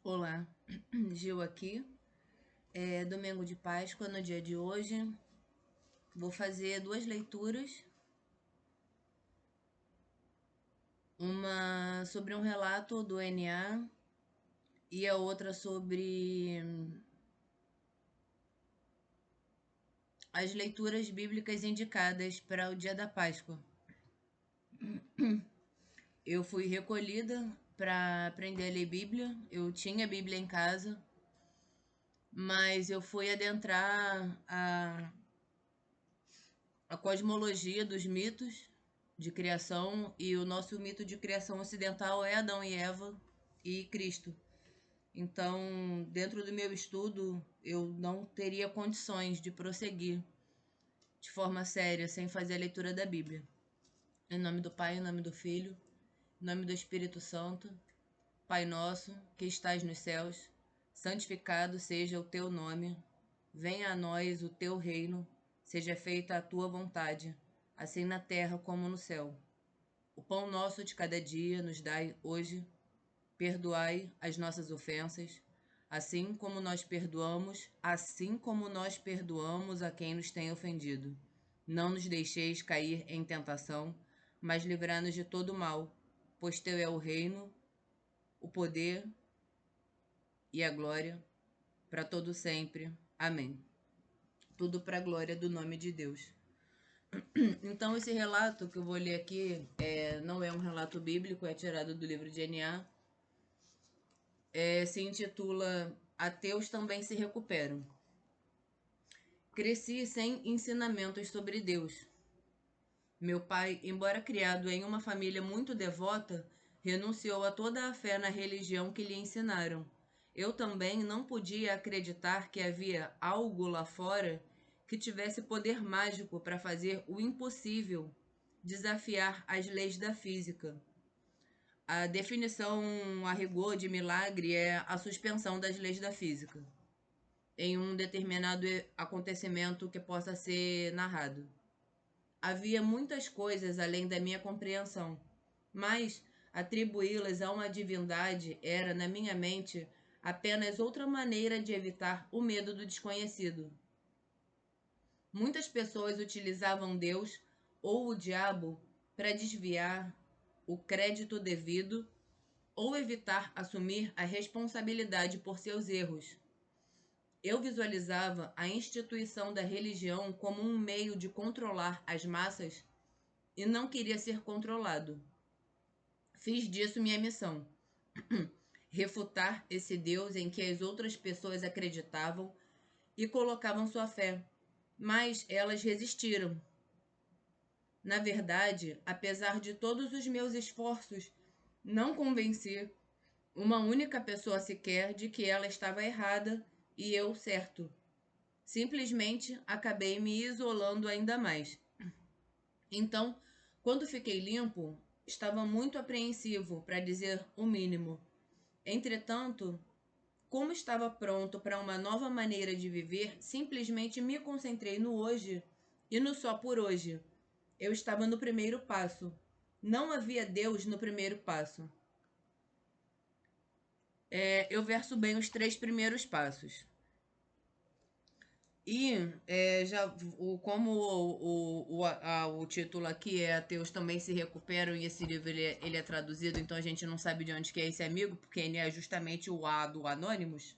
Olá, Gil aqui. É domingo de Páscoa. No dia de hoje, vou fazer duas leituras. Uma sobre um relato do NA e a outra sobre as leituras bíblicas indicadas para o dia da Páscoa. Eu fui recolhida para aprender a ler Bíblia. Eu tinha Bíblia em casa, mas eu fui adentrar a cosmologia dos mitos de criação, e o nosso mito de criação ocidental é Adão e Eva e Cristo. Então, dentro do meu estudo, eu não teria condições de prosseguir de forma séria sem fazer a leitura da Bíblia. Em nome do Pai, em nome do Filho, em nome do Espírito Santo. Pai nosso, que estás nos céus, santificado seja o teu nome. Venha a nós o teu reino, seja feita a tua vontade, assim na terra como no céu. O pão nosso de cada dia nos dai hoje. Perdoai as nossas ofensas, assim como nós perdoamos a quem nos tem ofendido. Não nos deixeis cair em tentação, mas livrai-nos de todo mal, pois teu é o reino, o poder e a glória para todo sempre. Amém. Tudo para a glória do nome de Deus. Então, esse relato que eu vou ler aqui não é um relato bíblico, é tirado do livro de N.A. Se intitula Ateus Também Se Recuperam. Cresci sem ensinamentos sobre Deus. Meu pai, embora criado em uma família muito devota, renunciou a toda a fé na religião que lhe ensinaram. Eu também não podia acreditar que havia algo lá fora que tivesse poder mágico para fazer o impossível, desafiar as leis da física. A definição a rigor de milagre é a suspensão das leis da física em um determinado acontecimento que possa ser narrado. Havia muitas coisas além da minha compreensão, mas atribuí-las a uma divindade era, na minha mente, apenas outra maneira de evitar o medo do desconhecido. Muitas pessoas utilizavam Deus ou o diabo para desviar o crédito devido ou evitar assumir a responsabilidade por seus erros. Eu visualizava a instituição da religião como um meio de controlar as massas e não queria ser controlado. Fiz disso minha missão. Refutar esse Deus em que as outras pessoas acreditavam e colocavam sua fé, mas elas resistiram. Na verdade, apesar de todos os meus esforços, não convenci uma única pessoa sequer de que ela estava errada e eu certo. Simplesmente acabei me isolando ainda mais. Então, quando fiquei limpo, estava muito apreensivo, para dizer o mínimo. Entretanto, como estava pronto para uma nova maneira de viver, simplesmente me concentrei no hoje e no só por hoje. Eu estava no primeiro passo. Não havia Deus no primeiro passo. Eu verso bem os 3 primeiros passos. E como o título aqui é Ateus Também Se Recuperam, e esse livro ele é traduzido, então a gente não sabe de onde que é esse amigo, porque ele é justamente o A do Anônimos.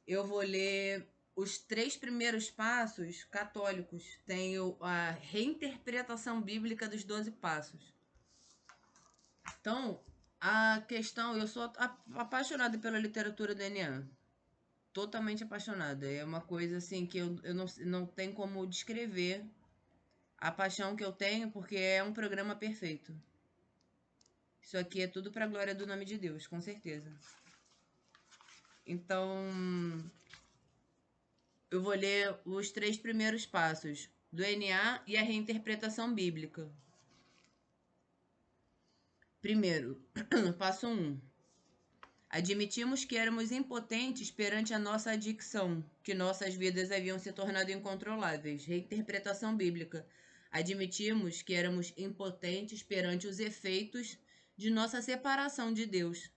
Eu vou ler os 3 primeiros passos católicos. Tenho a reinterpretação bíblica dos 12 passos. Então, a questão, eu sou apaixonada pela literatura do N.A., totalmente apaixonada. É uma coisa assim que eu não tenho como descrever a paixão que eu tenho, porque é um programa perfeito. Isso aqui é tudo para a glória do nome de Deus, com certeza. Então, eu vou ler os 3 primeiros passos do N.A. e a reinterpretação bíblica. Primeiro, passo 1. Admitimos que éramos impotentes perante a nossa adicção, que nossas vidas haviam se tornado incontroláveis. Reinterpretação bíblica. Admitimos que éramos impotentes perante os efeitos de nossa separação de Deus.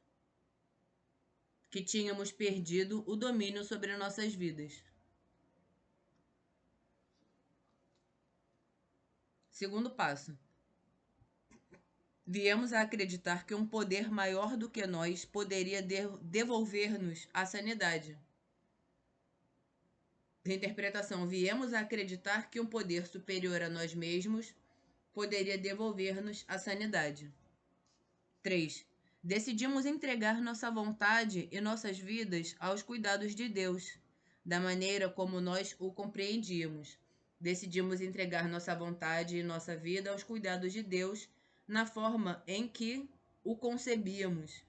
que tínhamos perdido o domínio sobre nossas vidas. Segundo passo. Viemos a acreditar que um poder maior do que nós poderia devolver-nos a sanidade. Reinterpretação. Viemos a acreditar que um poder superior a nós mesmos poderia devolver-nos a sanidade. 3. Decidimos entregar nossa vontade e nossas vidas aos cuidados de Deus, da maneira como nós o compreendíamos. Decidimos entregar nossa vontade e nossa vida aos cuidados de Deus, na forma em que o concebíamos.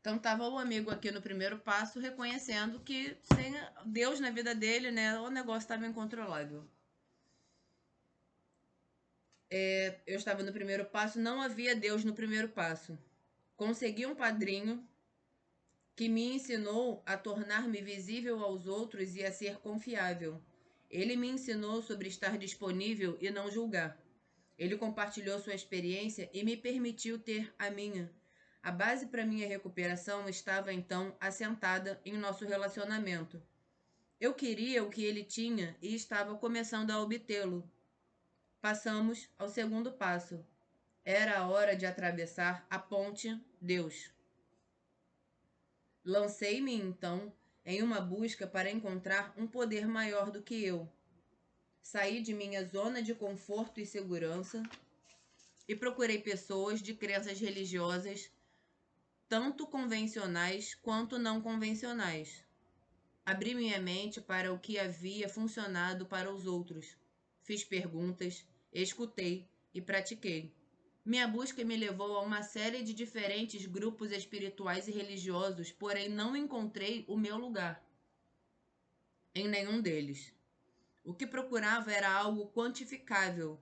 Então, estava o amigo aqui no primeiro passo reconhecendo que sem Deus na vida dele, né, o negócio estava incontrolável. Eu estava no primeiro passo, não havia Deus no primeiro passo. Consegui um padrinho que me ensinou a tornar-me visível aos outros e a ser confiável. Ele me ensinou sobre estar disponível e não julgar. Ele compartilhou sua experiência e me permitiu ter a minha. A base para minha recuperação estava então assentada em nosso relacionamento. Eu queria o que ele tinha e estava começando a obtê-lo. Passamos ao segundo passo. Era a hora de atravessar a ponte Deus. Lancei-me então em uma busca para encontrar um poder maior do que eu. Saí de minha zona de conforto e segurança e procurei pessoas de crenças religiosas, tanto convencionais quanto não convencionais. Abri minha mente para o que havia funcionado para os outros. Fiz perguntas, escutei e pratiquei. Minha busca me levou a uma série de diferentes grupos espirituais e religiosos, porém não encontrei o meu lugar em nenhum deles. O que procurava era algo quantificável,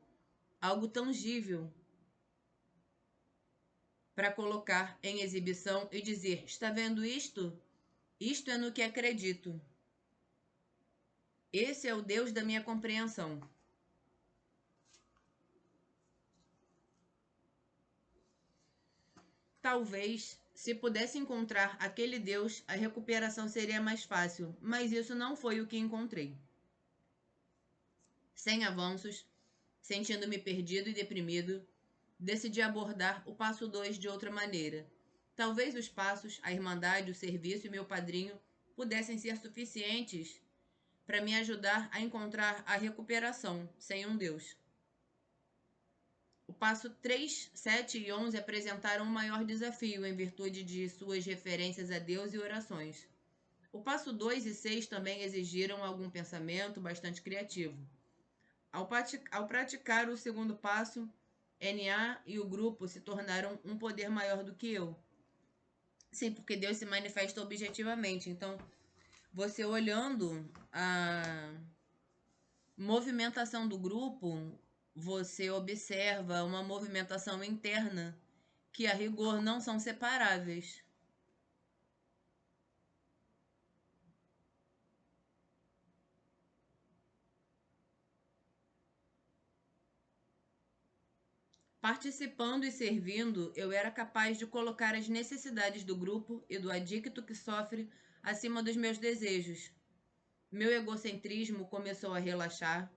algo tangível, para colocar em exibição e dizer: está vendo isto? Isto é no que acredito. Esse é o Deus da minha compreensão. Talvez, se pudesse encontrar aquele Deus, a recuperação seria mais fácil, mas isso não foi o que encontrei. Sem avanços, sentindo-me perdido e deprimido, decidi abordar o passo 2 de outra maneira. Talvez os passos, a irmandade, o serviço e meu padrinho pudessem ser suficientes para me ajudar a encontrar a recuperação sem um Deus. O passo 3, 7 e 11 apresentaram um maior desafio em virtude de suas referências a Deus e orações. O passo 2 e 6 também exigiram algum pensamento bastante criativo. Ao praticar o segundo passo, NA e o grupo se tornaram um poder maior do que eu. Sim, porque Deus se manifesta objetivamente. Então, você olhando a movimentação do grupo, você observa uma movimentação interna que, a rigor, não são separáveis. Participando e servindo, eu era capaz de colocar as necessidades do grupo e do adicto que sofre acima dos meus desejos. Meu egocentrismo começou a relaxar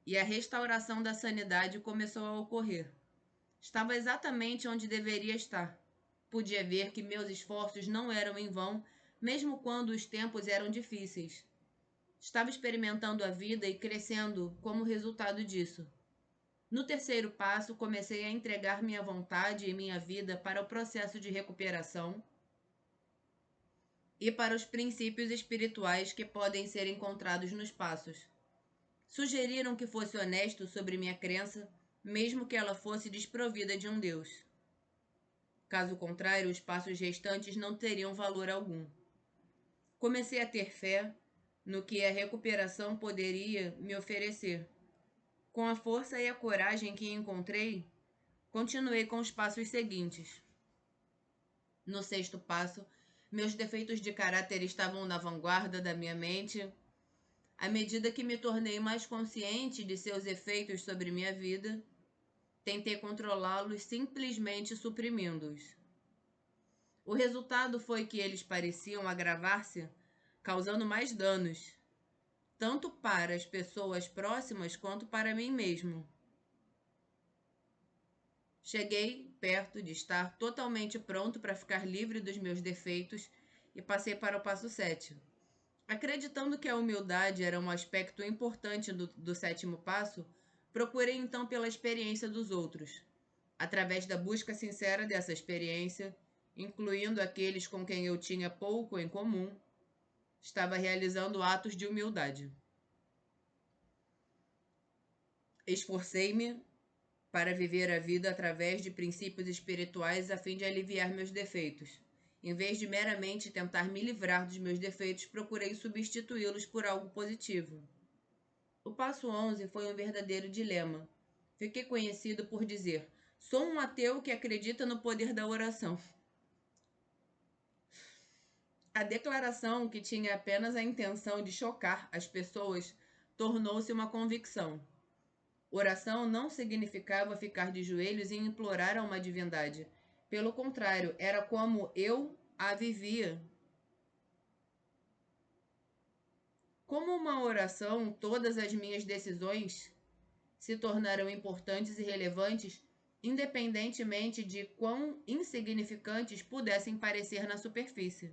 e a restauração da sanidade começou a ocorrer. Estava exatamente onde deveria estar. Podia ver que meus esforços não eram em vão, mesmo quando os tempos eram difíceis. Estava experimentando a vida e crescendo como resultado disso. No terceiro passo, comecei a entregar minha vontade e minha vida para o processo de recuperação e para os princípios espirituais que podem ser encontrados nos passos. Sugeriram que fosse honesto sobre minha crença, mesmo que ela fosse desprovida de um Deus. Caso contrário, os passos restantes não teriam valor algum. Comecei a ter fé no que a recuperação poderia me oferecer. Com a força e a coragem que encontrei, continuei com os passos seguintes. No sexto passo, meus defeitos de caráter estavam na vanguarda da minha mente. À medida que me tornei mais consciente de seus efeitos sobre minha vida, tentei controlá-los simplesmente suprimindo-os. O resultado foi que eles pareciam agravar-se, causando mais danos, tanto para as pessoas próximas quanto para mim mesmo. Cheguei perto de estar totalmente pronto para ficar livre dos meus defeitos e passei para o passo 7. Acreditando que a humildade era um aspecto importante do sétimo passo, procurei então pela experiência dos outros. Através da busca sincera dessa experiência, incluindo aqueles com quem eu tinha pouco em comum, estava realizando atos de humildade. Esforcei-me para viver a vida através de princípios espirituais a fim de aliviar meus defeitos. Em vez de meramente tentar me livrar dos meus defeitos, procurei substituí-los por algo positivo. O passo 11 foi um verdadeiro dilema. Fiquei conhecido por dizer: sou um ateu que acredita no poder da oração. A declaração, que tinha apenas a intenção de chocar as pessoas, tornou-se uma convicção. Oração não significava ficar de joelhos e implorar a uma divindade. Pelo contrário, era como eu a vivia. Como uma oração, todas as minhas decisões se tornaram importantes e relevantes, independentemente de quão insignificantes pudessem parecer na superfície.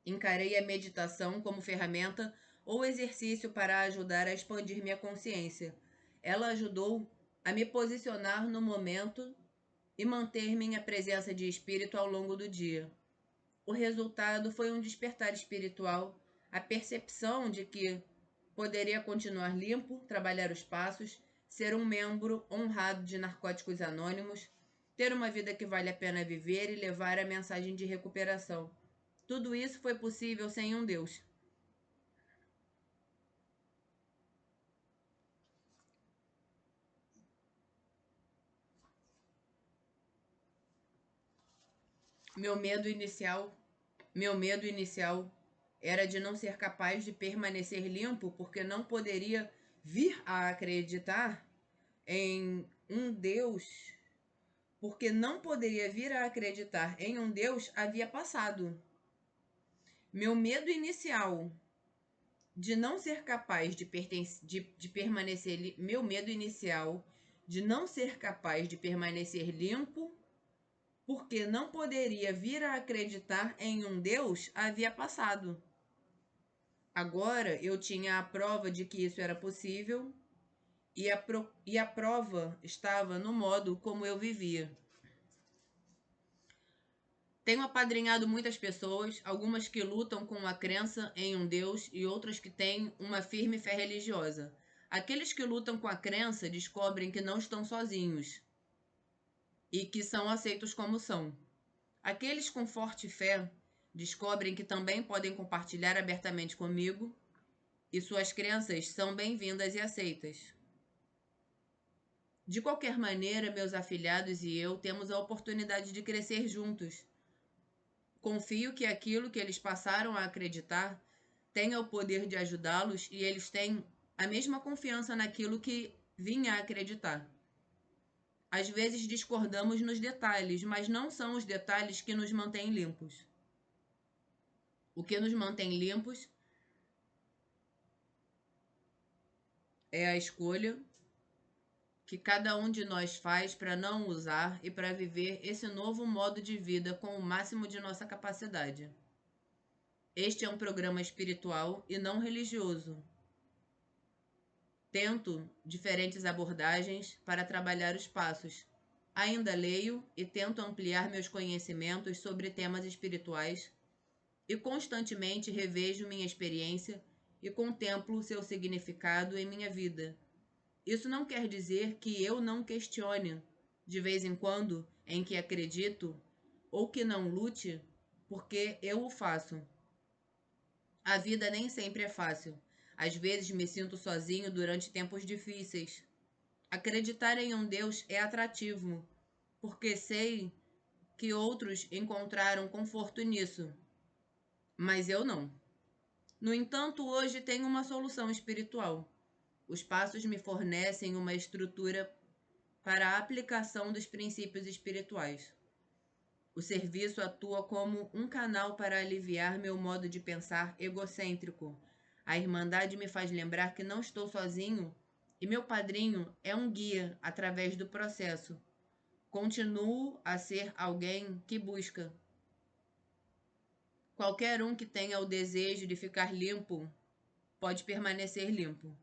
Encarei a meditação como ferramenta ou exercício para ajudar a expandir minha consciência. Ela ajudou a me posicionar no momento e manter minha presença de espírito ao longo do dia. O resultado foi um despertar espiritual, a percepção de que poderia continuar limpo, trabalhar os passos, ser um membro honrado de Narcóticos Anônimos, ter uma vida que vale a pena viver e levar a mensagem de recuperação. Tudo isso foi possível sem um Deus. Meu medo inicial era de não ser capaz de permanecer limpo porque não poderia vir a acreditar em um Deus, porque não poderia vir a acreditar em um Deus havia passado. Meu medo inicial de não ser capaz de permanecer, meu medo inicial de não ser capaz de permanecer limpo, porque não poderia vir a acreditar em um Deus, havia passado. Agora eu tinha a prova de que isso era possível e a prova estava no modo como eu vivia. Tenho apadrinhado muitas pessoas, algumas que lutam com a crença em um Deus e outras que têm uma firme fé religiosa. Aqueles que lutam com a crença descobrem que não estão sozinhos e que são aceitos como são. Aqueles com forte fé descobrem que também podem compartilhar abertamente comigo e suas crenças são bem-vindas e aceitas. De qualquer maneira, meus afilhados e eu temos a oportunidade de crescer juntos. Confio que aquilo que eles passaram a acreditar tenha o poder de ajudá-los e eles têm a mesma confiança naquilo que vim a acreditar. Às vezes discordamos nos detalhes, mas não são os detalhes que nos mantêm limpos. O que nos mantém limpos é a escolha que cada um de nós faz para não usar e para viver esse novo modo de vida com o máximo de nossa capacidade. Este é um programa espiritual e não religioso. Tento diferentes abordagens para trabalhar os passos. Ainda leio e tento ampliar meus conhecimentos sobre temas espirituais e constantemente revejo minha experiência e contemplo seu significado em minha vida. Isso não quer dizer que eu não questione, de vez em quando, em que acredito, ou que não lute, porque eu o faço. A vida nem sempre é fácil. Às vezes me sinto sozinho durante tempos difíceis. Acreditar em um Deus é atrativo, porque sei que outros encontraram conforto nisso, mas eu não. No entanto, hoje tenho uma solução espiritual. Os passos me fornecem uma estrutura para a aplicação dos princípios espirituais. O serviço atua como um canal para aliviar meu modo de pensar egocêntrico. A Irmandade me faz lembrar que não estou sozinho e meu padrinho é um guia através do processo. Continuo a ser alguém que busca. Qualquer um que tenha o desejo de ficar limpo pode permanecer limpo.